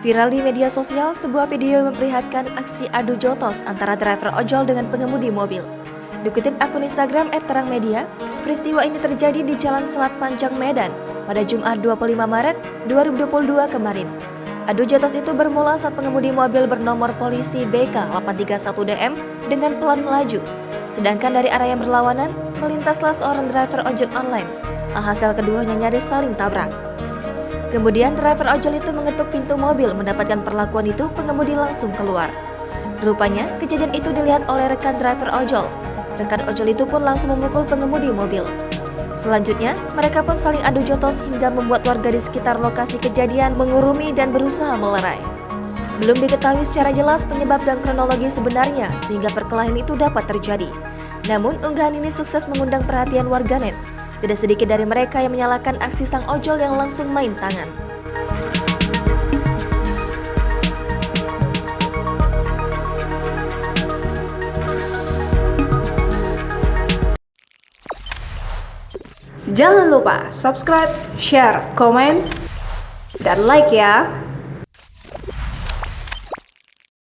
Viral di media sosial, sebuah video memperlihatkan aksi adu jotos antara driver ojol dengan pengemudi mobil. Dikutip akun Instagram @terangmedia, peristiwa ini terjadi di Jalan Selat Panjang Medan pada Jumat 25 Maret 2022 kemarin. Adu jotos itu bermula saat pengemudi mobil bernomor polisi BK831DM dengan pelan melaju. Sedangkan dari arah yang berlawanan, melintaslah seorang driver ojek online. Alhasil keduanya nyaris saling tabrak. Kemudian driver ojol itu mengetuk pintu mobil. Mendapatkan perlakuan itu, pengemudi langsung keluar. Rupanya, kejadian itu dilihat oleh rekan driver ojol. Rekan ojol itu pun langsung memukul pengemudi mobil. Selanjutnya, mereka pun saling adu jotos hingga membuat warga di sekitar lokasi kejadian mengurumi dan berusaha melerai. Belum diketahui secara jelas penyebab dan kronologi sebenarnya sehingga perkelahian itu dapat terjadi. Namun, unggahan ini sukses mengundang perhatian warganet. Tidak sedikit dari mereka yang menyalahkan aksi sang ojol yang langsung main tangan. Jangan lupa subscribe, share, komen, dan like ya!